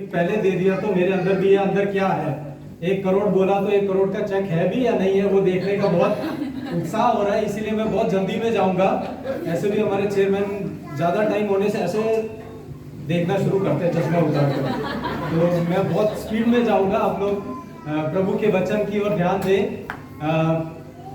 पहले दे दिया तो मेरे अंदर भी है, अंदर क्या है। 1 करोड़ बोला तो 1 करोड़ का चेक है भी या नहीं है वो देखने का बहुत उत्साह हो रहा है, इसीलिए मैं बहुत जल्दी में जाऊंगा। ऐसे भी हमारे चेयरमैन ज्यादा टाइम होने से ऐसे देखना शुरू करते हैं चश्मा उतार कर, तो मैं बहुत स्पीड में जाऊंगा। आप लोग प्रभु के वचन की ओर ध्यान दें।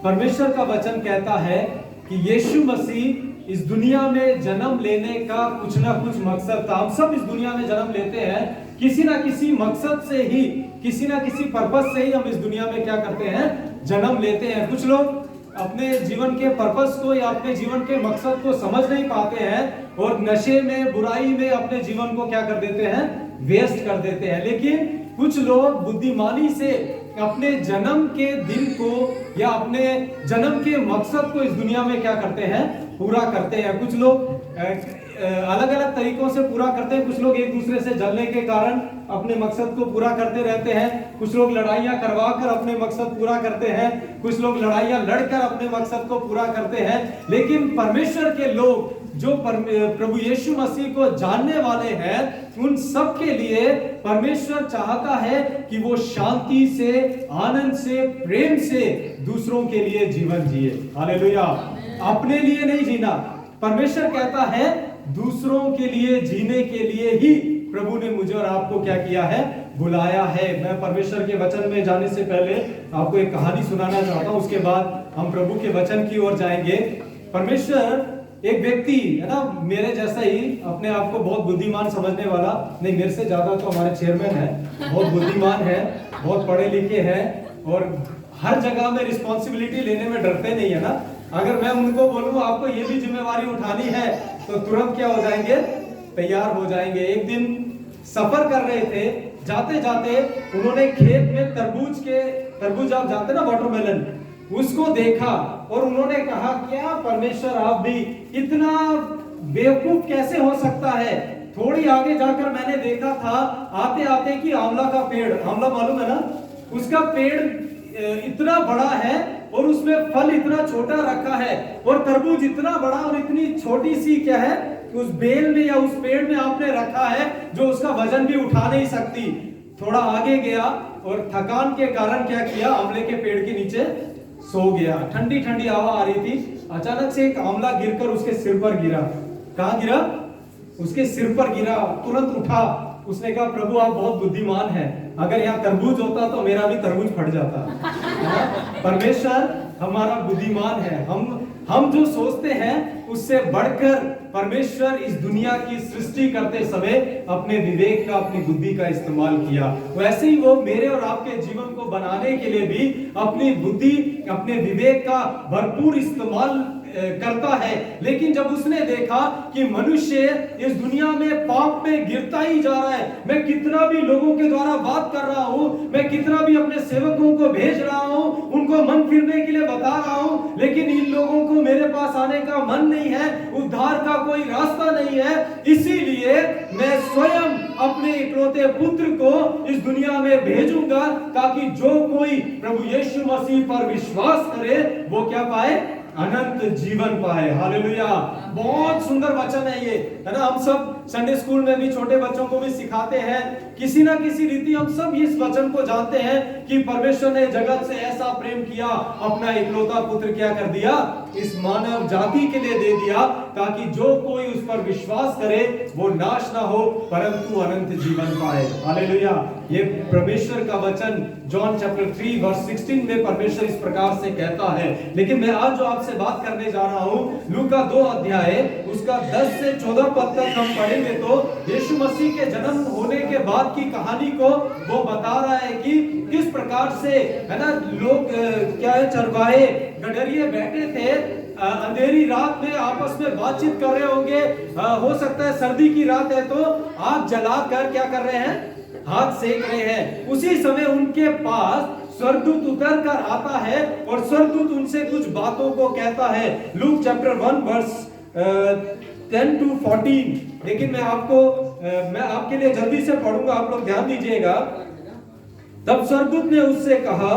परमेश्वर का वचन कहता है कि यीशु मसीह इस दुनिया में जन्म लेने का कुछ ना कुछ मकसद था। हम सब इस दुनिया में जन्म लेते हैं किसी ना किसी मकसद से ही, किसी ना किसी पर्पस से ही हम इस दुनिया में क्या करते हैं, जन्म लेते हैं। कुछ लोग अपने जीवन के पर्पस को या अपने जीवन के मकसद को समझ नहीं पाते हैं और नशे में, बुराई में अपने जीवन को क्या कर देते हैं, वेस्ट कर देते हैं। लेकिन कुछ लोग बुद्धिमानी से अपने जन्म के दिन को या अपने जन्म के मकसद को इस दुनिया में क्या करते हैं, पूरा करते हैं। कुछ लोग अलग अलग तरीकों से पूरा करते हैं। कुछ लोग एक दूसरे से जलने के कारण अपने मकसद को पूरा करते रहते हैं। कुछ लोग लड़ाइयां करवा कर अपने मकसद पूरा करते हैं। कुछ लोग लड़ाइयां लड़कर अपने मकसद को पूरा करते हैं। लेकिन परमेश्वर के लोग जो प्रभु यीशु मसीह को जानने वाले हैं, उन सब के लिए परमेश्वर चाहता है कि वो शांति से, आनंद से, प्रेम से दूसरों के लिए जीवन जिए। हालेलुया। अपने लिए नहीं जीना। परमेश्वर कहता है दूसरों के लिए जीने के लिए ही प्रभु ने मुझे और आपको क्या किया है, बुलाया है। मैं परमेश्वर के वचन में जाने से पहले आपको एक कहानी सुनाना चाहता हूं, उसके बाद हम प्रभु के वचन की ओर जाएंगे। परमेश्वर, एक व्यक्ति है ना, मेरे जैसा ही, अपने आप को बहुत बुद्धिमान समझने वाला, नहीं मेरे से ज्यादा तो हमारे चेयरमैन है, बहुत बुद्धिमान है, बहुत पढ़े लिखे हैं और हर जगह में रिस्पॉन्सिबिलिटी लेने में डरते नहीं है ना। अगर मैं उनको बोलूं आपको ये भी जिम्मेवारी उठानी है तो तुरंत क्या हो जाएंगे, तैयार हो जाएंगे। एक दिन सफर कर रहे थे, जाते जाते उन्होंने खेत में तरबूज आप जानते ना, वाटरमेलन, उसको देखा और उन्होंने कहा क्या परमेश्वर आप भी इतना बेवकूफ कैसे हो सकता है। थोड़ी आगे जाकर मैंने देखा था आते आते कि आंवला का पेड़, आंवला मालूम है ना, उसका पेड़ इतना बड़ा है और उसमें फल इतना छोटा रखा है, और तरबूज इतना बड़ा और इतनी छोटी सी क्या है उस बेल में या उस पेड़ में आपने रखा है जो उसका वजन भी उठा नहीं सकती। थोड़ा आगे गया और थकान के कारण क्या किया, आंवले के पेड़ के नीचे सो गया। ठंडी ठंडी हवा आ रही थी, अचानक से एक आंवला गिरकर उसके सिर पर गिरा। कहां गिरा, उसके सिर पर गिरा। तुरंत उठा, उसने कहा प्रभु आप बहुत बुद्धिमान हैं, अगर यहाँ तरबूज होता तो मेरा भी तरबूज फट जाता। परमेश्वर हमारा बुद्धिमान है। हम जो सोचते हैं उससे बढ़कर परमेश्वर इस दुनिया की सृष्टि करते समय अपने विवेक का, अपनी बुद्धि का इस्तेमाल किया। वैसे ही वो मेरे और आपके जीवन को बनाने के लिए भी अपनी बुद्धि, अपने विवेक का भरपूर इस्तेमाल करता है। लेकिन जब उसने देखा कि मनुष्य इस दुनिया में पाप में गिरता ही जा रहा है, मैं कितना भी लोगों के द्वारा बात कर रहा हूं, मैं कितना भी अपने सेवकों को भेज रहा हूं, उनको मन फिरने के लिए बता रहा हूं, लेकिन इन लोगों को मेरे पास आने का मन नहीं है, उद्धार का कोई रास्ता नहीं है। इसीलिए मैं स्वयं अपने इकलौते पुत्र को इस दुनिया में भेजूंगा ताकि जो कोई प्रभु यीशु मसीह पर विश्वास करे वो क्या पाए, अनंत जीवन पाए। हालेलुया। बहुत सुंदर वचन है ये, है ना। हम सब संडे स्कूल में भी छोटे बच्चों को भी सिखाते हैं, किसी ना किसी रीति हम सब इस वचन को जानते हैं कि परमेश्वर ने जगत से ऐसा प्रेम किया, अपना इकलौता पुत्र क्या कर दिया, इस मानव जाति के लिए दे दिया, ताकि जो कोई उस पर विश्वास करे वो नाश ना हो परंतु अनंत जीवन पाए। हालेलुया। ये परमेश्वर का वचन जॉन चैप्टर 3 वर्स 16 में परमेश्वर इस प्रकार से कहता है। लेकिन मैं आज जो आपसे बात करने जा रहा हूं, लूका 2 अध्याय उसका 10 से 14 पद तक हम पढ़ेंगे तो यीशु मसीह के जन्म होने के बाद की कहानी को वो बता रहा है कि किस प्रकार से, है ना, लोग क्या है, चरवाहे, गडरिये बैठे थे अंधेरी रात में आपस में बातचीत कर रहे होंगे। हो सकता है सर्दी की रात है तो आग जलाकर क्या कर रहे हैं, हाथ सेक रहे हैं। उसी समय उनके पास स्वर्गदूत उतर कर आता है और स्वर्गदूत उनसे कुछ बातों को कहता है। Luke chapter 1 verse 10 to 14। लेकिन मैं आपके लिए जल्दी से पढ़ूंगा, आप लोग ध्यान दीजिएगा। तब स्वर्गदूत ने उससे कहा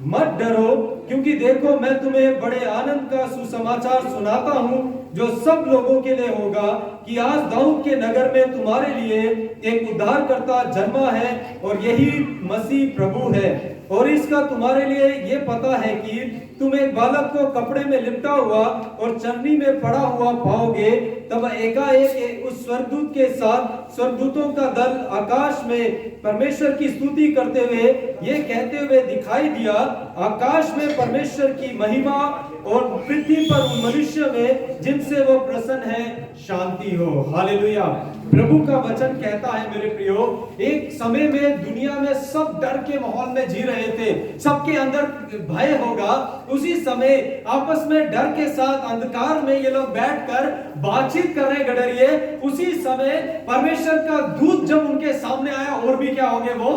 मत डरो, क्योंकि देखो मैं तुम्हें बड़े आनंद का सुसमाचार सुनाता हूं जो सब लोगों के लिए होगा कि आज दाऊद के नगर में तुम्हारे लिए एक उद्धारकर्ता जन्मा है और यही मसीह प्रभु है। और इसका तुम्हारे लिए ये पता है कि तुम एक बालक को कपड़े में लिपटा हुआ और चरनी में पड़ा हुआ पाओगे। तब एकाएक उस स्वर्गदूत के साथ स्वर्गदूतों का दल आकाश में परमेश्वर की स्तुति करते हुए ये कहते हुए दिखाई दिया, आकाश में परमेश्वर की महिमा और पृथ्वी पर उन मनुष्य में जिनसे वो प्रसन्न है शांति हो। हालेलुया। प्रभु का वचन कहता है मेरे प्रियो, एक समय में दुनिया में सब डर के माहौल में जी रहे थे, सबके अंदर भय होगा। उसी समय आपस में डर के साथ अंधकार में ये लोग बैठकर बातचीत कर रहे गडरिए। उसी समय परमेश्वर का दूत जब उनके सामने आया, और भी क्या होंगे, वो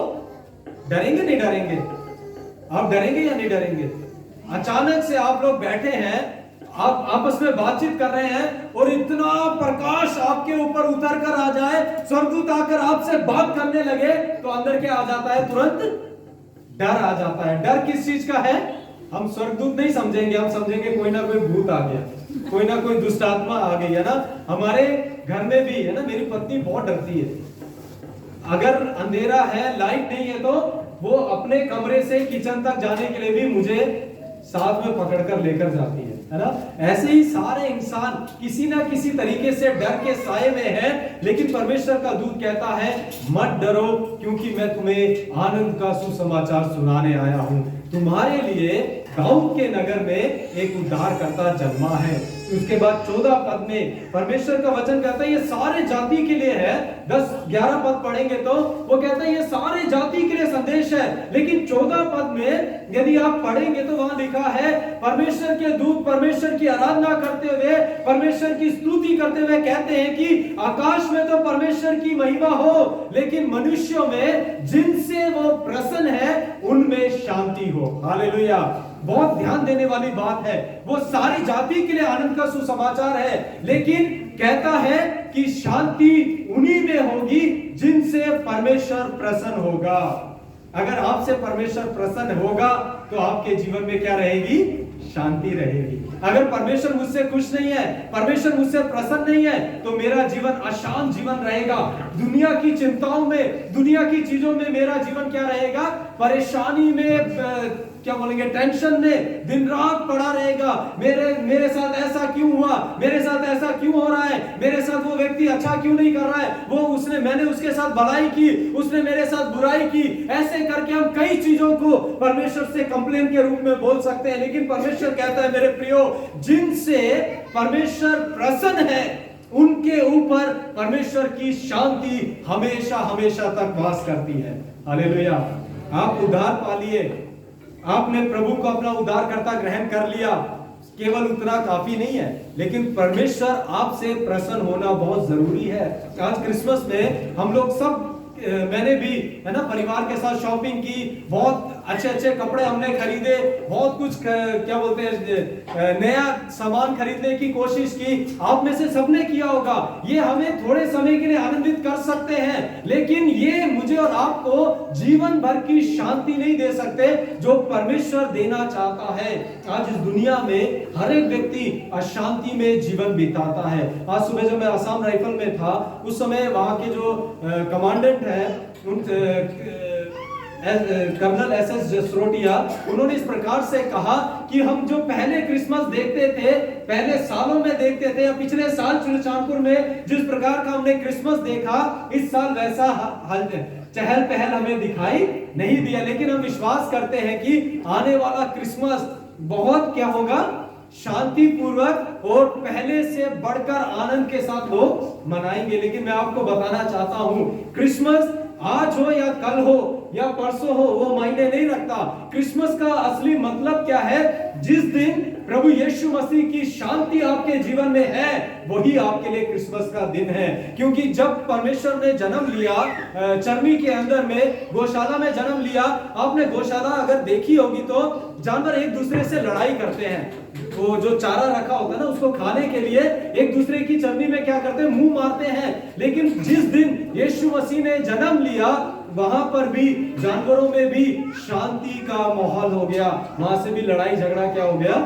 डरेंगे नहीं डरेंगे? आप डरेंगे या नहीं डरेंगे? अचानक से आप लोग बैठे हैं, आप आपस में बातचीत कर रहे हैं और इतना प्रकाश आपके ऊपर उतर कर आ जाए, स्वर्गदूत आकर आपसे बात करने लगे, तो अंदर क्या आ जाता है? तुरंत डर आ जाता है। डर किस चीज का है? हम स्वर्गदूत नहीं समझेंगे, हम समझेंगे कोई ना कोई भूत आ गया, कोई ना कोई दुष्ट आत्मा आ गई, है ना। हमारे घर में भी है ना, मेरी पत्नी बहुत डरती है। अगर अंधेरा है, लाइट नहीं है, तो वो अपने कमरे से किचन तक जाने के लिए भी मुझे साथ में पकड़कर लेकर जाती है ना। ऐसे ही सारे इंसान किसी ना किसी तरीके से डर के साए में है, लेकिन परमेश्वर का दूत कहता है मत डरो, क्योंकि मैं तुम्हें आनंद का सुसमाचार सुनाने आया हूं। तुम्हारे लिए दाऊद के नगर में एक उद्धारकर्ता जन्मा है। उसके बाद 14 पद में परमेश्वर का वचन कहता है ये सारे जाति के लिए है। 10-11 पद पढ़ेंगे तो वो कहता है ये सारे जाति के लिए संदेश है। लेकिन 14 पद में यदि आप पढ़ेंगे तो वहां लिखा है परमेश्वर के दूत परमेश्वर की आराधना करते हुए, परमेश्वर की स्तुति करते हुए कहते हैं कि आकाश में तो परमेश्वर की महिमा हो, लेकिन मनुष्यों में जिनसे वो प्रसन्न है उनमें शांति हो। हालेलुया। बहुत ध्यान देने वाली बात है। वो सारी जाति के लिए आनंद का सुसमाचार है, लेकिन कहता है कि शांति उन्हीं में होगी जिनसे परमेश्वर प्रसन्न होगा। अगर आपसे परमेश्वर प्रसन्न होगा तो आपके जीवन में क्या रहेगी? शांति रहेगी। अगर परमेश्वर मुझसे खुश नहीं है, परमेश्वर मुझसे प्रसन्न नहीं है, तो मेरा जीवन अशांत जीवन रहेगा। दुनिया की चिंताओं में, दुनिया की चीजों में मेरा जीवन क्या रहेगा? परेशानी में, क्या बोलेंगे, टेंशन में दिन रात पड़ा रहेगा। मेरे साथ ऐसा क्यों हुआ, मेरे साथ ऐसा क्यों हो रहा है, मेरे साथ वो व्यक्ति अच्छा क्यों नहीं कर रहा है, मैंने उसके साथ भलाई की, उसने मेरे साथ बुराई की। ऐसे करके हम कई चीजों को परमेश्वर से कंप्लेन के रूप में बोल सकते हैं। लेकिन परमेश्वर कहता है मेरे प्रियो, जिनसे परमेश्वर प्रसन्न है उनके ऊपर परमेश्वर की शांति हमेशा हमेशा तक वास करती है। हालेलुया। आप उद्धार पा लिए, आपने प्रभु को अपना उद्धारकर्ता ग्रहण कर लिया, केवल उतना काफी नहीं है, लेकिन परमेश्वर आपसे प्रसन्न होना बहुत जरूरी है। आज क्रिसमस में हम लोग सब, मैंने भी है ना परिवार के साथ शॉपिंग की, बहुत अच्छे अच्छे कपड़े हमने खरीदे, बहुत कुछ क्या बोलते हैं नया सामान खरीदने की कोशिश की। आप में से सबने किया होगा। ये हमें थोड़े समय के लिए आनंदित कर सकते हैं, लेकिन ये मुझे और आपको जीवन भर की शांति नहीं दे सकते जो परमेश्वर देना चाहता है। आज इस दुनिया में हर एक व्यक्ति अशांति में जीवन बिताता है। आज सुबह जब मैं आसाम राइफल में था, उस समय वहां के जो कमांडेंट है, कर्नल एस.एस. जसरोटिया, उन्होंने इस प्रकार से कहा कि हम जो पहले क्रिसमस देखते थे, पहले सालों में देखते थे, या पिछले साल चुलचानपुर में जिस प्रकार का हमने क्रिसमस देखा, इस साल वैसा चहल पहल हमें दिखाई नहीं दिया। लेकिन हम विश्वास करते हैं कि आने वाला क्रिसमस बहुत क्या होगा? शांति पूर्वक और पहले से बढ़कर आनंद के साथ लोग मनाएंगे। लेकिन मैं आपको बताना चाहता हूं, क्रिसमस आज हो या कल हो या परसों हो, वो मायने नहीं रखता। क्रिसमस का असली मतलब क्या है? जिस दिन प्रभु यीशु मसीह की शांति आपके जीवन में है, वही आपके लिए क्रिसमस का दिन है। क्योंकि जब परमेश्वर ने जन्म लिया चर्मी के अंदर में, गौशाला में जन्म लिया, आपने गौशाला अगर देखी होगी तो जानवर एक दूसरे से लड़ाई करते हैं। वो जो चारा रखा होता है ना, उसको खाने के लिए एक दूसरे की चर्नी में क्या करते हैं? मुंह मारते हैं। लेकिन जिस दिन यीशु मसीह ने जन्म लिया, वहां पर भी जानवरों में भी शांति का माहौल हो गया, वहां से भी लड़ाई झगड़ा क्या हो गया?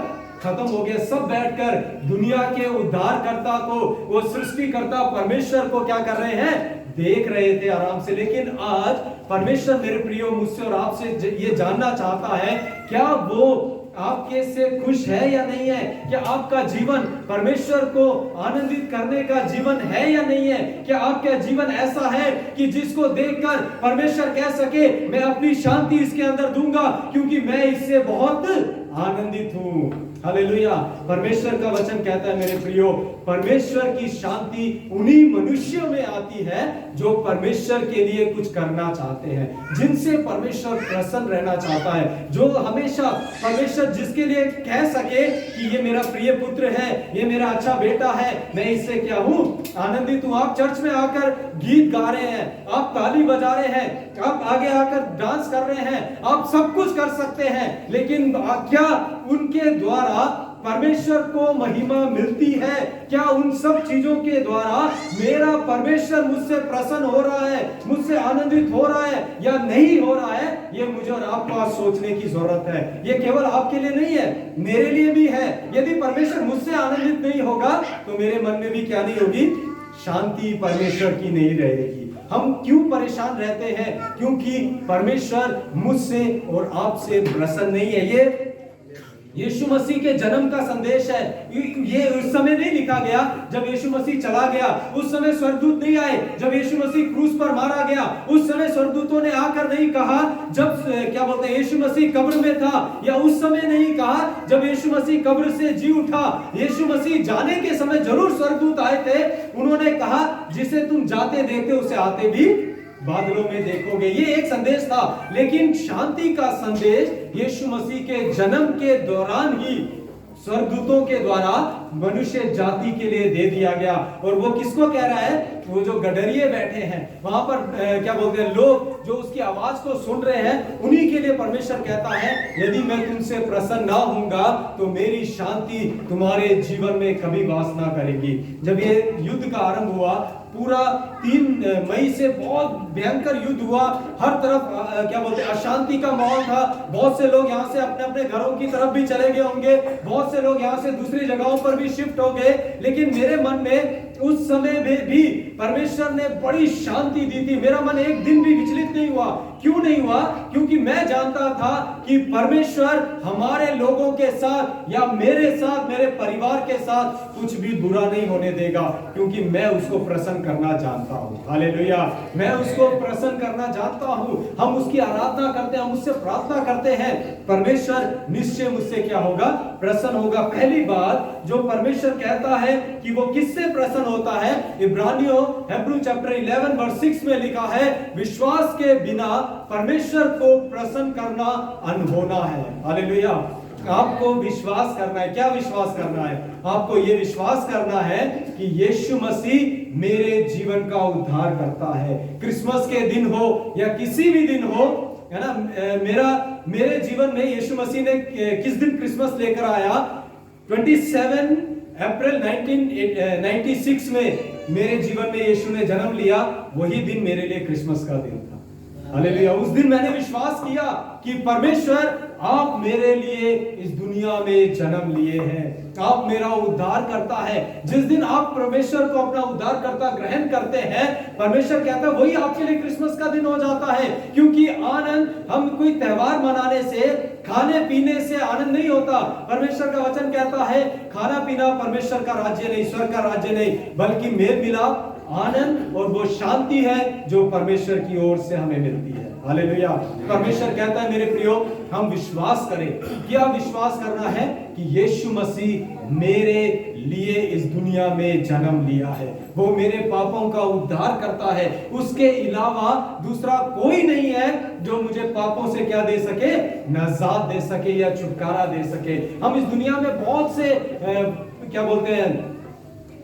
खत्म हो गया। सब बैठकर दुनिया के उद्धारकर्ता को, वो सृष्टिकर्ता परमेश्वर को क्या कर रहे हैं, देख रहे थे आराम से। लेकिन आज परमेश्वर मेरे प्रियो मुझसे और आपसे ये जानना चाहता है, क्या वो आपके से खुश है या नहीं है? क्या आपका जीवन परमेश्वर को आनंदित करने का जीवन है या नहीं है? क्या आपका जीवन ऐसा है कि जिसको देखकर परमेश्वर कह सके मैं अपनी शांति इसके अंदर दूंगा क्योंकि मैं इससे बहुत आनंदित हूं। हालेलुया। परमेश्वर का वचन कहता है मेरे प्रियो, परमेश्वर की शांति उन्हीं मनुष्यों में आती है जो परमेश्वर के लिए कुछ करना चाहते हैं, जिनसे परमेश्वर प्रसन्न रहना चाहता है, जो हमेशा परमेश्वर जिसके लिए कह सके कि ये मेरा प्रिय पुत्र है, ये मेरा अच्छा बेटा है, मैं इससे क्या हूं, आनंदित हूं। आप चर्च में आकर गीत गा रहे हैं, आप ताली बजा रहे हैं, आप आगे आकर डांस कर रहे हैं, आप सब कुछ कर सकते हैं, लेकिन क्या उनके द्वारा परमेश्वर को महिमा मिलती है? क्या उन सब चीजों के द्वारा मेरा परमेश्वर मुझसे प्रसन्न हो रहा है, मुझसे आनंदित हो रहा है या नहीं हो रहा है? ये मुझे और आपको आज सोचने की जरूरत है। ये केवल आपके लिए नहीं है, मेरे लिए भी है। यदि परमेश्वर मुझसे आनंदित नहीं होगा तो मेरे मन में भी क्या नहीं होगी, शांति परमेश्वर की नहीं रहेगी। हम क्यों परेशान रहते हैं? क्योंकि परमेश्वर मुझसे और आपसे प्रसन्न नहीं है। ये यीशु मसीह के जन्म का संदेश है। ये उस समय नहीं लिखा गया जब यीशु मसीह चला गया, उस समय स्वर्गदूत नहीं आए। जब यीशु मसीह क्रूस पर मारा गया उस समय स्वर्गदूतों ने आकर नहीं कहा, जब क्या बोलते हैं यीशु मसीह कब्र में था, या उस समय नहीं कहा जब यीशु मसीह कब्र से जी उठा। यीशु मसीह जाने के समय जरूर स्वर्गदूत आए थे, उन्होंने कहा जिसे तुम जाते देखते उसे आते भी बादलों में देखोगे। ये एक संदेश था, लेकिन शांति का संदेश यीशु मसीह के जन्म के दौरान ही स्वर्गदूतों के द्वारा मनुष्य जाति के लिए दे दिया गया। और वो किसको कह रहा है? वो जो गडरिये बैठे हैं वहां पर, क्या बोलते हैं, लोग जो उसकी आवाज को सुन रहे हैं, उन्हीं के लिए परमेश्वर कहता है यदि मैं तुमसे प्रसन्न ना होऊंगा तो मेरी शांति तुम्हारे जीवन में कभी वास ना करेगी। जब ये युद्ध का आरंभ हुआ, पूरा 3 मई से बहुत भयंकर युद्ध हुआ। हर तरफ क्या बोलते हैं, अशांति का माहौल था। बहुत से लोग यहाँ से अपने अपने घरों की तरफ भी चले गए होंगे, बहुत से लोग यहाँ से दूसरी जगहों पर भी शिफ्ट हो गए। लेकिन मेरे मन में उस समय में भी परमेश्वर ने बड़ी शांति दी थी। मेरा मन एक दिन भी विचलित नहीं हुआ। क्यों नहीं हुआ? क्योंकि मैं जानता था कि परमेश्वर हमारे लोगों के साथ या मेरे साथ, मेरे परिवार के साथ कुछ भी बुरा नहीं होने देगा, क्योंकि मैं उसको प्रसन्न करना जानता हूँ। हालेलुया। मैं उसको प्रसन्न करना जानता हूँ। हम उसकी आराधना करते हैं, हम उससे प्रार्थना करते हैं, परमेश्वर निश्चय मुझसे क्या होगा, प्रसन्न होगा। पहली बात जो परमेश्वर कहता है कि वो किससे प्रसन्न होता है, इब्रानियों हिब्रू चैप्टर 11 वर्स 6 में लिखा है, विश्वास के बिना परमेश्वर को प्रसन्न करना अनहोना है। हालेलुया। आपको विश्वास करना है। क्या विश्वास करना है? आपको यह विश्वास करना है कि यीशु मसीह मेरे जीवन का उद्धार करता है। क्रिसमस के दिन हो या किसी भी दिन हो, है ना, मेरे जीवन में यीशु मसीह ने किस दिन क्रिसमस लेकर आया? 27 अप्रैल 1996 में मेरे जीवन में यीशु ने जन्म लिया। वही दिन मेरे लिए क्रिसमस का दिन था। हालेलुया। उस दिन मैंने विश्वास किया कि परमेश्वर आप मेरे लिए इस दुनिया में जन्म लिए हैं, आप मेरा उद्धार करता है। जिस दिन आप परमेश्वर को अपना उद्धार करता ग्रहण करते हैं, परमेश्वर कहता है वही आपके लिए क्रिसमस का दिन हो जाता है। क्योंकि आनंद, हम कोई त्योहार मनाने से, खाने पीने से आनंद नहीं होता। परमेश्वर का वचन कहता है खाना पीना परमेश्वर का राज्य नहीं, स्वर्ग का राज्य नहीं, बल्कि मेल मिलाप, आनंद और वो शांति है जो परमेश्वर की ओर से हमें मिलती है। हालेलुया। परमेश्वर कहता है मेरे प्रियो, हम विश्वास करें। क्या विश्वास करना है? कि यीशु मसीह मेरे लिए इस दुनिया में जन्म लिया है, वो मेरे पापों का उद्धार करता है। उसके अलावा दूसरा कोई नहीं है जो मुझे पापों से क्या दे सके, नजात दे सके या छुटकारा दे सके। हम इस दुनिया में बहुत से क्या बोलते हैं,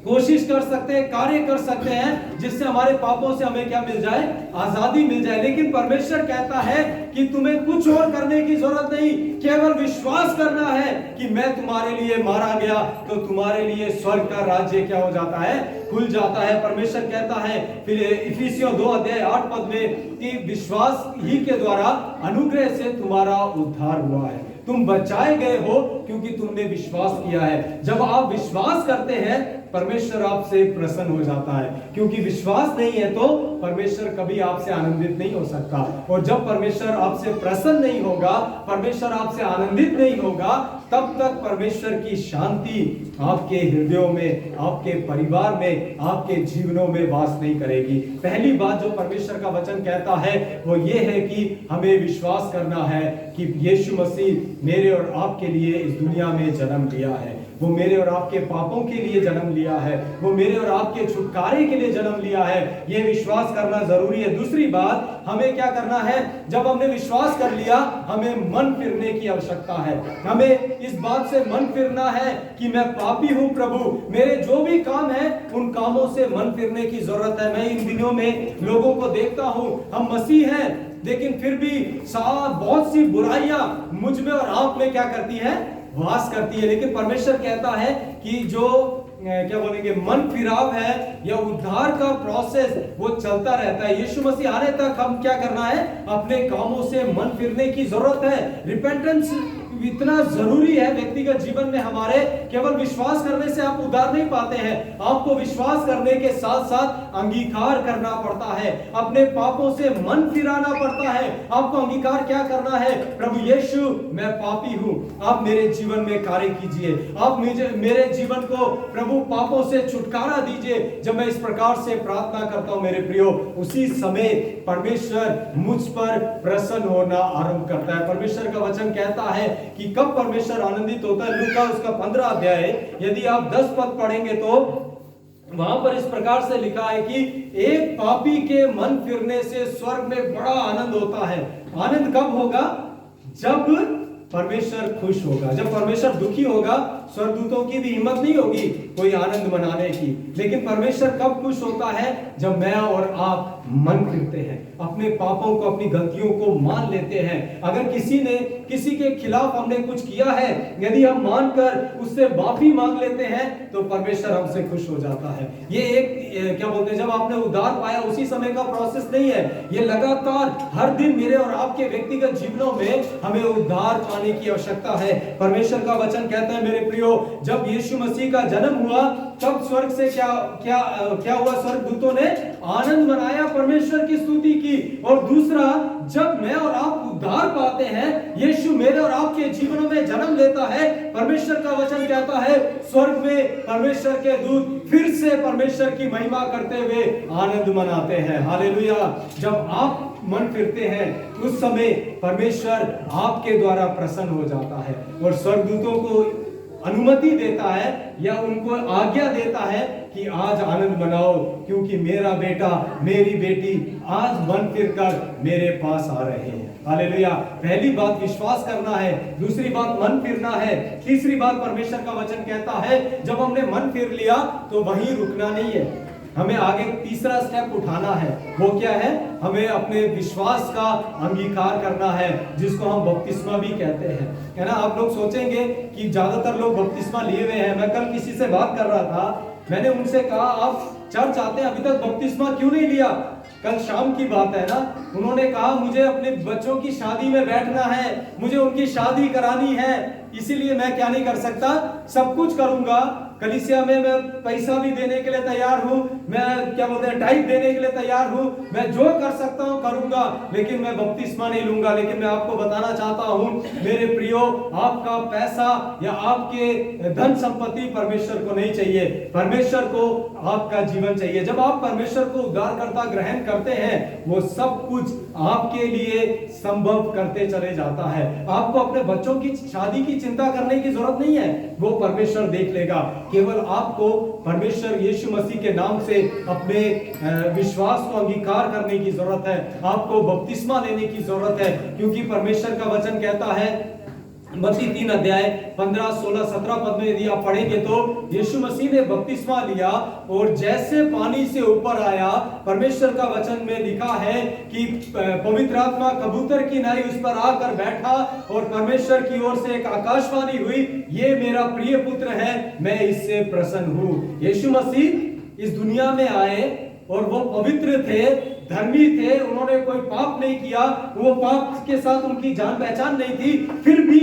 कोशिश कर सकते हैं, कार्य कर सकते हैं जिससे हमारे पापों से हमें क्या मिल जाए, आजादी मिल जाए। लेकिन परमेश्वर कहता है कि तुम्हें कुछ और करने की जरूरत नहीं, केवल विश्वास करना है कि मैं तुम्हारे लिए मारा गया, तो तुम्हारे लिए स्वर्ग का राज्य क्या हो जाता है, खुल जाता है। परमेश्वर कहता है फिर इफिसियों 2 अध्याय 8 पद में कि विश्वास ही के द्वारा अनुग्रह से तुम्हारा उद्धार हुआ है। तुम बचाए गए हो क्योंकि तुमने विश्वास किया है। जब आप विश्वास करते हैं परमेश्वर आपसे प्रसन्न हो जाता है, क्योंकि विश्वास नहीं है तो परमेश्वर कभी आपसे आनंदित नहीं हो सकता। और जब परमेश्वर आपसे प्रसन्न नहीं होगा, परमेश्वर आपसे आनंदित नहीं होगा, तब तक परमेश्वर की शांति आपके हृदयों में, आपके परिवार में, आपके जीवनों में वास नहीं करेगी। पहली बात जो परमेश्वर का वचन कहता है वो ये है कि हमें विश्वास करना है कि यीशु मसीह मेरे और आपके लिए इस दुनिया में जन्म लिया है। वो मेरे और आपके पापों के लिए जन्म लिया है, वो मेरे और आपके छुटकारे के लिए जन्म लिया है। ये विश्वास करना जरूरी है। दूसरी बात, हमें क्या करना है? जब हमने विश्वास कर लिया, हमें मन फिरने की आवश्यकता है। हमें इस बात से मन फिरना है कि मैं पापी हूं प्रभु, मेरे जो भी काम है उन कामों से मन फिरने की जरूरत है। मैं इन दिनों में लोगों को देखता हूं, हम मसीह हैं लेकिन फिर भी बहुत सी बुराइयां मुझ में और आप में क्या करती है? वास करती है। लेकिन परमेश्वर कहता है कि जो क्या बोलेंगे मन फिराव है या उद्धार का प्रोसेस वो चलता रहता है। यीशु मसीह आने तक हम क्या करना है? अपने कामों से मन फिरने की जरूरत है। रिपेंटेंस इतना जरूरी है व्यक्तिगत जीवन में हमारे। केवल विश्वास करने से आप उद्धार नहीं पाते हैं, आपको विश्वास करने के साथ साथ अंगीकार करना पड़ता है, अपने पापों से मन फिराना पड़ता है। आपको अंगीकार क्या करना है? प्रभु यीशु, मैं पापी हूं, आप मेरे जीवन में कार्य कीजिए, आप मेरे जीवन को प्रभु पापों से छुटकारा दीजिए। जब मैं इस प्रकार से प्रार्थना करता हूं मेरे प्रियो, उसी समय परमेश्वर मुझ पर प्रसन्न होना आरंभ करता है। परमेश्वर का वचन कहता है कि कब परमेश्वर आनंदित होता है। लूका उसका 15 अध्याय, यदि आप 10 पद पढ़ेंगे तो वहां पर इस प्रकार से लिखा है कि एक पापी के मन फिरने से स्वर्ग में बड़ा आनंद होता है। आनंद कब होगा? जब परमेश्वर खुश होगा। जब परमेश्वर दुखी होगा, स्वर्गदूतों की भी हिम्मत नहीं होगी कोई आनंद मनाने की। लेकिन परमेश्वर कब खुश होता है? जब मैं और आप मन फिरते हैं, अपने पापों को, अपनी गलतियों को मान लेते हैं। अगर किसी के खिलाफ हमने कुछ किया है, यदि हम मानकर उससे माफी मांग लेते हैं तो परमेश्वर हमसे खुश हो जाता है। ये एक क्या बोलते हैं, जब आपने उद्धार पाया उसी समय का प्रोसेस नहीं है, ये लगातार हर दिन मेरे और आपके व्यक्तिगत जीवनों में हमें उद्धार पाने की आवश्यकता है। परमेश्वर का वचन कहता है मेरे प्रियो, जब यीशु मसीह का जन्म हुआ तब स्वर्ग से क्या हुआ? स्वर्गदूतों ने आनंद मनाया, परमेश्वर की स्तुति की। और दूसरा, जब मैं और आप उद्धार पाते हैं, यीशु मेरे और आपके जीवनों में जन्म लेता है, परमेश्वर का वचन कहता है स्वर्ग में परमेश्वर के दूत फिर से परमेश्वर की महिमा करते हुए आनंद मनाते हैं। हालेलुया। जब आप मन फिरते हैं उस समय परमेश्वर आपके द्वारा प्रसन्न हो जाता है और स्वर्गदूतों को अनुमति देता है या उनको आज्ञा देता है कि आज आनंद मनाओ, क्योंकि मेरा बेटा, मेरी बेटी आज मन फिरकर मेरे पास आ रहे हैं। हालेलुया। पहली बात विश्वास करना है, दूसरी बात मन फिरना है, तीसरी बात परमेश्वर का वचन कहता है जब हमने मन फिर लिया तो वहीं रुकना नहीं है, हमें आगे तीसरा स्टेप उठाना है। वो क्या है? हमें अपने विश्वास का अंगीकार करना है, जिसको हम बपतिस्मा भी कहते हैं, है ना। आप लोग सोचेंगे कि ज्यादातर लोग बपतिस्मा लिए हुए हैं। मैं कल किसी से बात कर रहा था, मैंने उनसे कहा आप चर्च आते हैं, अभी तक बपतिस्मा क्यों नहीं लिया? कल शाम की बात है ना। उन्होंने कहा मुझे अपने बच्चों की शादी में बैठना है, मुझे उनकी शादी करानी है, इसीलिए मैं क्या नहीं कर सकता, सब कुछ करूंगा। कलीसिया में मैं पैसा भी देने के लिए तैयार हूं, मैं क्या बोलते हैं टाइप देने के लिए तैयार हूं, मैं जो कर सकता हूं करूंगा, लेकिन मैं बपतिस्मा नहीं लूंगा। लेकिन मैं आपको बताना चाहता हूं मेरे प्रियो, आपका पैसा या आपके धन संपत्ति परमेश्वर को नहीं चाहिए, परमेश्वर को आपका जीवन चाहिए। जब आप परमेश्वर को उद्धारकर्ता ग्रहण करते हैं, वो सब कुछ आपके लिए संभव करते चले जाता है। आपको अपने बच्चों की शादी की चिंता करने की जरूरत नहीं है, वो परमेश्वर देख लेगा। केवल आपको परमेश्वर यीशु मसीह के नाम से अपने विश्वास को अंगीकार करने की जरूरत है, आपको बपतिस्मा लेने की जरूरत है, क्योंकि परमेश्वर का वचन कहता है मत्ती 3 अध्याय 15, 16, 17 पद में यदि आप पढ़ेंगे तो यीशु मसीह ने बपतिस्मा लिया और जैसे पानी से ऊपर आया, परमेश्वर का वचन में लिखा है कि पवित्र आत्मा कबूतर की नाई उस पर आकर बैठा और परमेश्वर की ओर से एक आकाशवाणी हुई, ये मेरा प्रिय पुत्र है, मैं इससे प्रसन्न हूं। यीशु मसीह इस दुनिया में आए और वो पवित्र थे, धर्मी थे, उन्होंने कोई पाप नहीं किया, वो पाप के साथ उनकी जान पहचान नहीं थी, फिर भी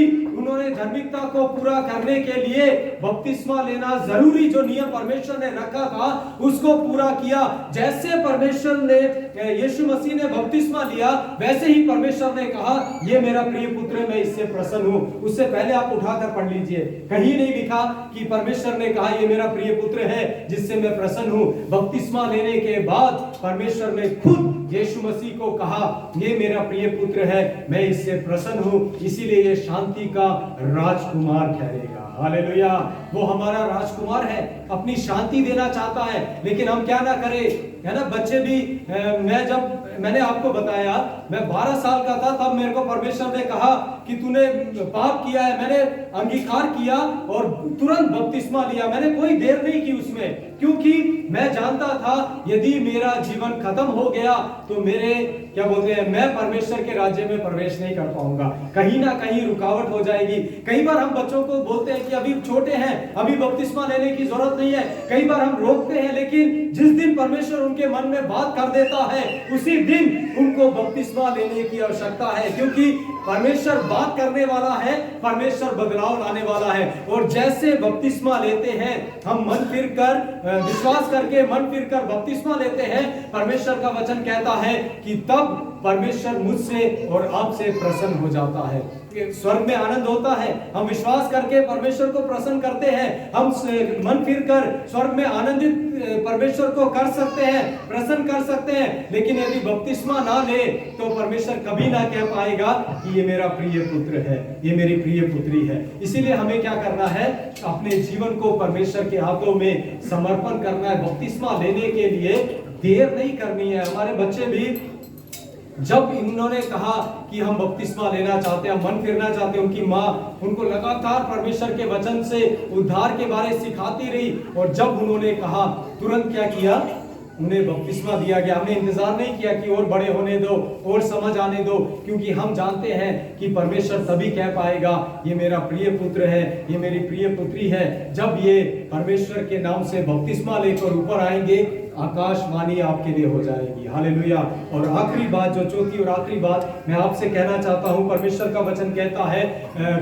उन्होंने धार्मिकता को पूरा करने के लिए बपतिस्मा लेना जरूरी जो नियम परमेश्वर ने रखा था उसको पूरा किया। जैसे परमेश्वर ने यीशु मसीह ने बपतिस्मा लिया वैसे ही परमेश्वर ने कहा ये मेरा प्रिय पुत्र है, मैं इससे प्रसन्न हूं। उससे पहले आप उठाकर पढ़ लीजिए, कहीं नहीं लिखा कि परमेश्वर ने कहा ये मेरा प्रिय पुत्र है जिससे मैं प्रसन्न हूं। बपतिस्मा लेने के बाद परमेश्वर ने खुद यीशु मसीह को कहा ये मेरा प्रिय पुत्र है, मैं इससे प्रसन्न हूं, इसीलिए ये शांति का राजकुमार ठहरेगा। हालेलुया। वो हमारा राजकुमार है, अपनी शांति देना चाहता है, लेकिन हम क्या ना करें, है ना। बच्चे भी मैंने आपको बताया मैं 12 साल का था तब मेरे को परमेश्वर ने कहा कि तूने पाप किया है। मैंने अंगीकार किया और तुरंत बपतिस्मा लिया। मैंने कोई देर नहीं की उसमें, क्योंकि मैं जानता था यदि मेरा जीवन खत्म हो गया तो मेरे क्या बोलते हैं मैं परमेश्वर के राज्य में प्रवेश नहीं कर पाऊंगा, कहीं ना कहीं रुकावट हो जाएगी। कई बार हम बच्चों को बोलते हैं कि अभी छोटे हैं, अभी बपतिस्मा लेने की जरूरत नहीं है, कई बार हम रोकते हैं, लेकिन जिस दिन परमेश्वर उनके मन में बात कर देता है उसी दिन उनको बपतिस्मा लेने की आवश्यकता है, क्योंकि परमेश्वर बात करने वाला है, परमेश्वर बदलाव लाने वाला है। और जैसे बपतिस्मा लेते हैं हम मन फिर कर विश्वास करके मन फिर कर बपतिस्मा लेते हैं, परमेश्वर का वचन कहता है कि तब परमेश्वर मुझसे और आपसे प्रसन्न हो जाता है। स्वर्ग में आनंद होता है, हम विश्वास करके परमेश्वर को प्रसन्न करते हैं, हम मन फिर कर स्वर्ग में आनंदित परमेश्वर को कर सकते हैं, प्रसन्न कर सकते हैं। लेकिन यदि बपतिस्मा ना ले तो परमेश्वर कभी ना कह पाएगा कि ये मेरा प्रिय पुत्र है, ये मेरी प्रिय पुत्री है। इसीलिए हमें क्या करना है, अपने जीवन को परमेश्वर के हाथों में समर्पण करना है। बपतिस्मा लेने के लिए देर नहीं करनी है। हमारे बच्चे भी जब इन्होंने कहा कि हम बपतिस्मा लेना चाहते हैं, मन फिरना चाहते हैं, उनकी माँ उनको लगातार परमेश्वर के वचन से उद्धार के बारे सिखाती रही, और जब उन्होंने कहा तुरंत क्या किया, उन्हें बपतिस्मा दिया गया। हमने इंतजार नहीं किया कि और बड़े होने दो और समझ आने दो, क्योंकि हम जानते हैं कि परमेश्वर तभी कह पाएगा ये मेरा प्रिय पुत्र है, ये मेरी प्रिय पुत्री है, जब ये परमेश्वर के नाम से बपतिस्मा लेकर ऊपर आएंगे, आकाशवाणी आपके लिए हो जाएगी। हालेलुया। और आखिरी बात, जो चौथी और आखिरी बात मैं आपसे कहना चाहता हूं, परमेश्वर का वचन कहता है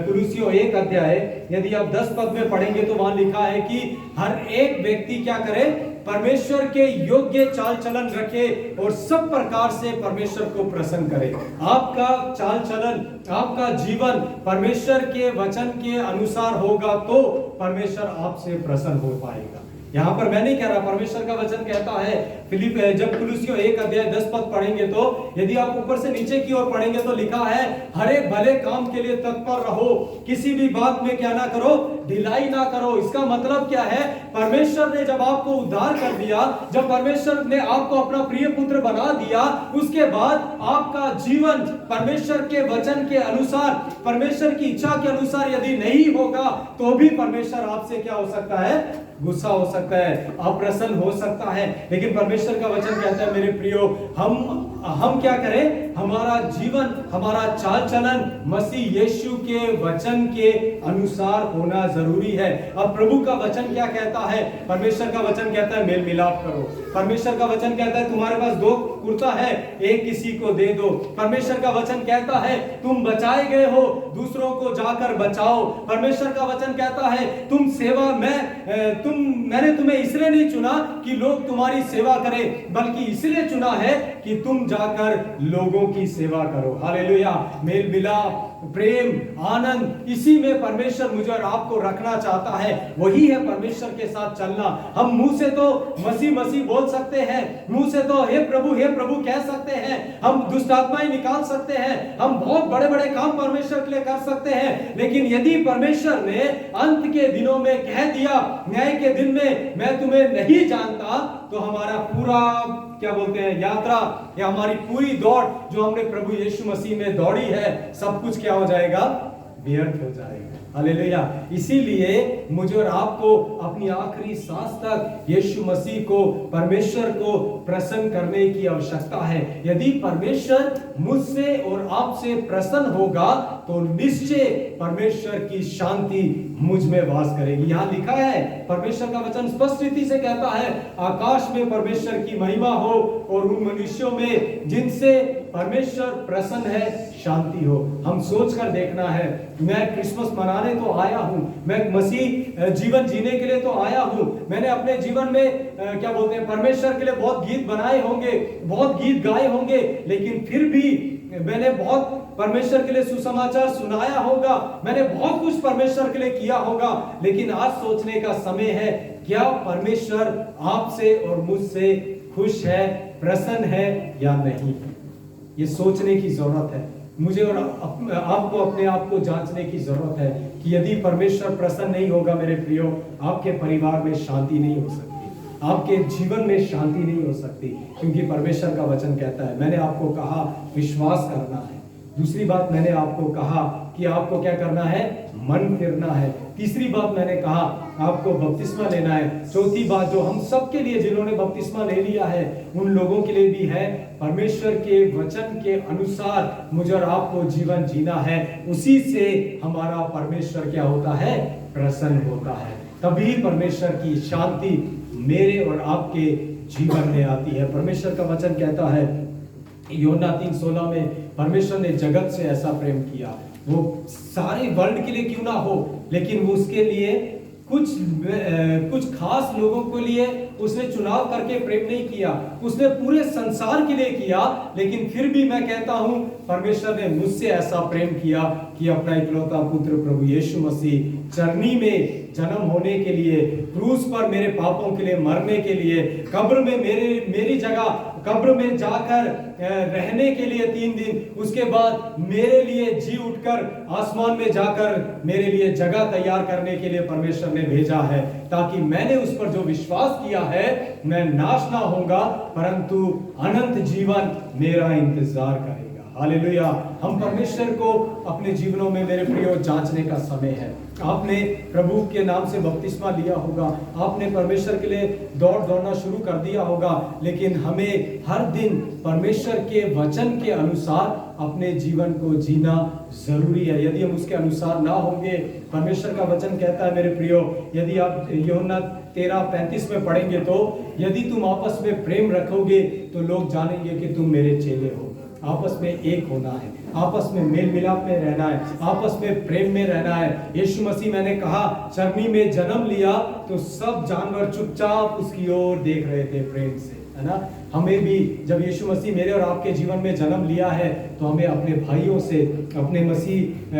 कुलुसियों 1 अध्याय, यदि आप 10 पद में पढ़ेंगे तो वहां लिखा है कि हर एक व्यक्ति क्या करे, परमेश्वर के योग्य चाल चलन रखे और सब प्रकार से परमेश्वर को प्रसन्न करे। आपका चाल चलन, आपका जीवन परमेश्वर के वचन के अनुसार होगा तो परमेश्वर आपसे प्रसन्न हो पाएगा। यहाँ पर मैं नहीं कह रहा, परमेश्वर का वचन कहता है फिलिप, जब कुलुसियों 1 अध्याय 10 पद पढ़ेंगे तो यदि आप ऊपर से नीचे की ओर पढ़ेंगे तो लिखा है हर एक भले काम के लिए तत्पर रहो, किसी भी बात में क्या ना करो, ढिलाई ना करो। इसका मतलब क्या है, परमेश्वर ने जब आपको उद्धार कर दिया, जब परमेश्वर ने आपको अपना प्रिय पुत्र बना दिया, उसके बाद आपका जीवन परमेश्वर के वचन के अनुसार, परमेश्वर की इच्छा के अनुसार यदि नहीं होगा तो भी परमेश्वर आपसे क्या हो सकता है, गुस्सा हो सकता है, अप्रसन्न हो सकता है। लेकिन परमेश्वर का वचन कहता है मेरे प्रियो, हम क्या करें, हमारा जीवन, हमारा चाल चलन मसीह यीशु के वचन के अनुसार होना जरूरी है। अब प्रभु का वचन क्या कहता है, परमेश्वर का वचन कहता है मेल मिलाप करो। परमेश्वर का वचन कहता है तुम्हारे पास 2 कुर्ता है, एक किसी को दे दो। परमेश्वर का वचन कहता है तुम बचाए गए हो, दूसरों को जाकर बचाओ। परमेश्वर का वचन कहता है तुम सेवा मैंने तुम्हें इसलिए नहीं चुना कि लोग तुम्हारी सेवा करें, बल्कि इसलिए चुना है कि तुम जाकर लोगों की सेवा करो। हालेलुया। मेल मिलाप, प्रेम, आनंद, इसी में परमेश्वर मुझे और आपको रखना चाहता है। वही है परमेश्वर के साथ चलना। हम मुंह से तो मसीह मसीह बोल सकते हैं, मुंह से तो हे प्रभु कह सकते हैं, हम दुष्ट आत्माएं निकाल सकते हैं, हम बहुत बड़े बड़े काम परमेश्वर के लिए कर सकते हैं। लेकिन यदि परमेश्वर ने अंत के दिनों में कह दिया, न्याय के दिन में मैं तुम्हें नहीं जानता, तो हमारा पूरा क्या बोलते हैं यात्रा, या हमारी पूरी दौड़ जो हमने प्रभु यीशु मसीह में दौड़ी है, सब कुछ क्या हो जाएगा, व्यर्थ हो जाएगा। हालेलुया। इसीलिए मुझे और आपको अपनी आखिरी सांस तक यीशु मसीह को, परमेश्वर को प्रसन्न करने की आवश्यकता है। यदि परमेश्वर मुझसे और आपसे प्रसन्न होगा तो निश्चय परमेश्वर की शांति मुझ में वास करेगी। यहाँ लिखा है, परमेश्वर का वचन स्पष्ट रीति से कहता है आकाश में परमेश्वर की महिमा हो और उन मनुष्यों में जिनसे परमेश्वर प्रसन्न है, शांति हो। हम सोच कर देखना है, मैं क्रिसमस मनाने तो आया हूं, मैं मसीह जीवन जीने के लिए तो आया हूं, मैंने अपने जीवन में क्या बोलते हैं, परमेश्वर के लिए बहुत गीत बनाए होंगे, बहुत गीत गाए होंगे, लेकिन फिर भी मैंने बहुत परमेश्वर के लिए सुसमाचार सुनाया होगा, मैंने बहुत कुछ परमेश्वर के लिए किया होगा, लेकिन आज सोचने का समय है, क्या परमेश्वर आपसे और मुझसे खुश है, प्रसन्न है या नहीं? ये सोचने की जरूरत है। मुझे और आपको अपने आप को जांचने की जरूरत है कि यदि परमेश्वर प्रसन्न नहीं होगा मेरे प्रियो, आपके परिवार में शांति नहीं हो सकती, आपके जीवन में शांति नहीं हो सकती, क्योंकि परमेश्वर का वचन कहता है, मैंने आपको कहा विश्वास करना है। दूसरी बात मैंने आपको कहा कि आपको क्या करना है, मन फिरना है। तीसरी बात मैंने कहा आपको बपतिस्मा लेना है। चौथी बात जो हम सब के लिए, जिन्होंने बपतिस्मा ले लिया है, उन लोगों के लिए भी है, परमेश्वर के वचन के अनुसार मुझे और आपको जीवन जीना है। उसी से हमारा परमेश्वर क्या होता है, प्रसन्न होता है। तभी परमेश्वर की शांति मेरे और आपके जीवन में आती है। परमेश्वर का वचन कहता है यूहन्ना 3:16 में, परमेश्वर ने जगत से ऐसा प्रेम किया, वो सारे वर्ल्ड के लिए क्यों ना हो, लेकिन वो उसके लिए कुछ खास लोगों के लिए उसने चुनाव करके प्रेम नहीं किया, उसने पूरे संसार के लिए किया। लेकिन फिर भी मैं कहता हूं, परमेश्वर ने मुझसे ऐसा प्रेम किया कि अपना इकलौता पुत्र प्रभु यीशु मसीह चरनी में जन्म होने के लिए, क्रूस पर मेरे पापों के लिए मरने के लिए, कब्र में मेरी जगह कब्र में जाकर रहने के लिए 3 दिन, उसके बाद मेरे लिए जी उठकर आसमान में जाकर मेरे लिए जगह तैयार करने के लिए परमेश्वर ने भेजा है, ताकि मैंने उस पर जो विश्वास किया है, मैं नाश ना होऊंगा, परंतु अनंत जीवन मेरा इंतजार करेगा। हालेलुया। हम परमेश्वर को अपने जीवनों में मेरे प्रियो जांचने का समय है। आपने प्रभु के नाम से बपतिस्मा लिया होगा, आपने परमेश्वर के लिए दौड़ना शुरू कर दिया होगा, लेकिन हमें हर दिन परमेश्वर के वचन के अनुसार अपने जीवन को जीना जरूरी है। यदि हम उसके अनुसार ना होंगे, परमेश्वर का वचन कहता है मेरे प्रियो, यदि आप यूहन्ना 13:35 में पढ़ेंगे, तो यदि तुम आपस में प्रेम रखोगे तो लोग जानेंगे कि तुम मेरे चेले हो। आपस में एक होना है, आपस में मेल मिलाप में रहना है, आपस में प्रेम में रहना है। यीशु मसीह, मैंने कहा, चरनी में जन्म लिया तो सब जानवर चुपचाप उसकी ओर देख रहे थे प्रेम से, है ना। हमें भी जब यीशु मसीह मेरे और आपके जीवन में जन्म लिया है, तो हमें अपने भाइयों से, अपने मसीह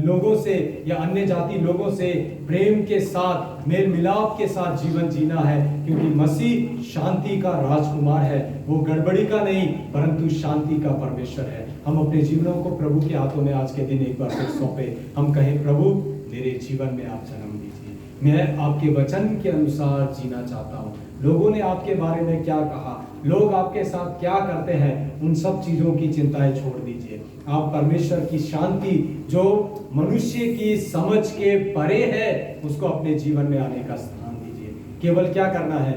लोगों से या अन्य जाति लोगों से प्रेम के साथ, मेल मिलाप के साथ जीवन जीना है, क्योंकि मसीह शांति का राजकुमार है। वो गड़बड़ी का नहीं, परंतु शांति का परमेश्वर है। हम अपने जीवनों को प्रभु के हाथों में आज के दिन एक बार फिर सौंपे। हम कहें, प्रभु मेरे जीवन में आप जन्म दीजिए, मैं आपके वचन के अनुसार जीना चाहता हूँ। लोगों ने आपके बारे में क्या कहा, लोग आपके साथ क्या करते हैं, उन सब चीजों की चिंताएं छोड़ दीजिए। आप परमेश्वर की शांति जो मनुष्य की समझ के परे है, उसको अपने जीवन में आने का स्थान दीजिए। केवल क्या करना है,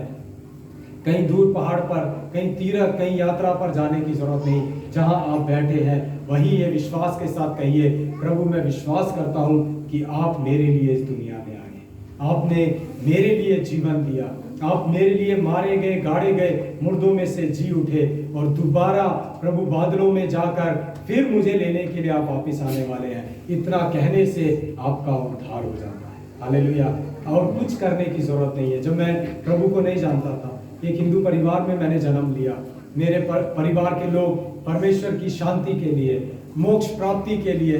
कहीं दूर पहाड़ पर, कहीं तीर्थ, कहीं यात्रा पर जाने की जरूरत नहीं। जहां आप बैठे हैं वहीं ये विश्वास के साथ कहिए, प्रभु मैं विश्वास करता हूं कि आप मेरे लिए इस दुनिया में आए, आपने मेरे लिए जीवन दिया, आप मेरे लिए मारे गए, गाड़े गए, मुर्दों में से जी उठे, और दोबारा प्रभु बादलों में जाकर फिर मुझे लेने के लिए आप वापस आने वाले हैं। इतना कहने से आपका उद्धार हो जाता है। हालेलुया। और कुछ करने की जरूरत नहीं है। जब मैं प्रभु को नहीं जानता था, एक हिंदू परिवार में मैंने जन्म लिया। मेरे परिवार के लोग परमेश्वर की शांति के लिए, मोक्ष प्राप्ति के लिए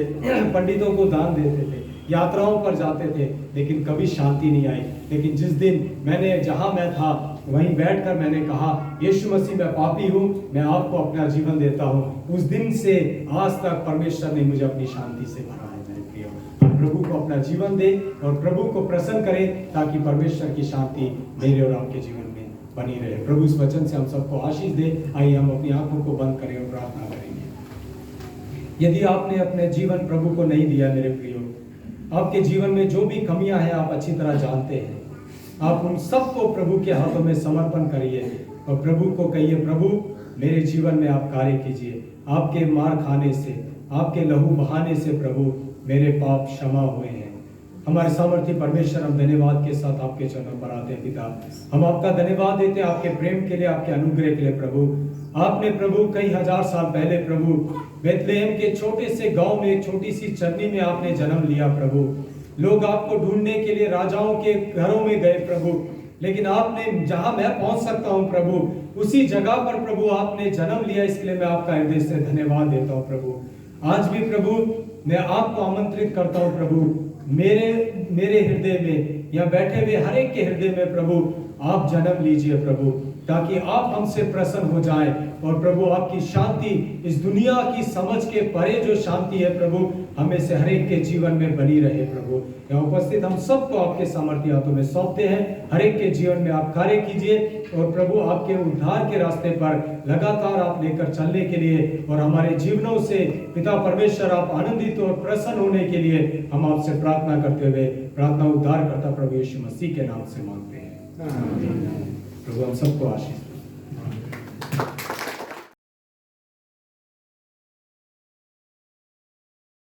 पंडितों को दान देते थे, यात्राओं पर जाते थे, लेकिन कभी शांति नहीं आई। लेकिन जिस दिन मैंने, जहां मैं था वहीं बैठकर मैंने कहा, यीशु मसीह मैं पापी हूं, मैं आपको अपना जीवन देता हूं, उस दिन से आज तक परमेश्वर ने मुझे अपनी शांति से भरा है। मेरे प्रियो, हम प्रभु को अपना जीवन दें और प्रभु को प्रसन्न करें, ताकि परमेश्वर की शांति मेरे और आपके जीवन में बनी रहे। प्रभु इस वचन से हम सबको आशीष दे। आइए हम अपनी आंखों को बंद करें और प्रार्थना करेंगे। यदि आपने अपने जीवन प्रभु को नहीं दिया, मेरे प्रियो, आपके जीवन में जो भी कमियां हैं आप अच्छी तरह जानते हैं, आप उन सबको प्रभु के हाथों में समर्पण करिए और प्रभु को कहिए, प्रभु मेरे जीवन में आप कार्य कीजिए। आपके मार खाने से, आपके लहू बहाने से प्रभु मेरे पाप क्षमा हुए हैं। हमारे सामर्थ्य परमेश्वर, हम धन्यवाद के साथ आपके चरणों पर आते हैं पिता। हम आपका धन्यवाद देते हैं आपके प्रेम के लिए, आपके अनुग्रह के लिए प्रभु। आपने प्रभु कई हजार साल पहले प्रभु बेथलेहम के छोटे से गांव में, एक छोटी सी चरनी में आपने जन्म लिया प्रभु। लोग आपको ढूंढने के लिए राजाओं के घरों में गए प्रभु, लेकिन आपने, जहां मैं पहुंच सकता हूं प्रभु, उसी जगह पर प्रभु आपने जन्म लिया। इसके लिए मैं आपका हृदय से धन्यवाद देता हूं प्रभु। आज भी प्रभु मैं आपको आमंत्रित करता हूं प्रभु, मेरे हृदय में या बैठे हुए हर एक के हृदय में प्रभु आप जन्म लीजिए प्रभु, ताकि आप हमसे प्रसन्न हो जाएं और प्रभु आपकी शांति, इस दुनिया की समझ के परे जो शांति है प्रभु, हमें से हर एक के जीवन में बनी रहे प्रभु। यहाँ उपस्थित हम सबको आपके सामर्थ्य हाथों में सौंपते हैं। हर एक के जीवन में आप कार्य कीजिए और प्रभु आपके उद्धार के रास्ते पर लगातार आप लेकर चलने के लिए और हमारे जीवनों से पिता परमेश्वर आप आनंदित और प्रसन्न होने के लिए हम आपसे प्रार्थना करते हुए प्रार्थना उद्धार करता प्रभु यीशु मसीह के नाम से मांगते हैं। प्रभु हम सबको आशीष दे।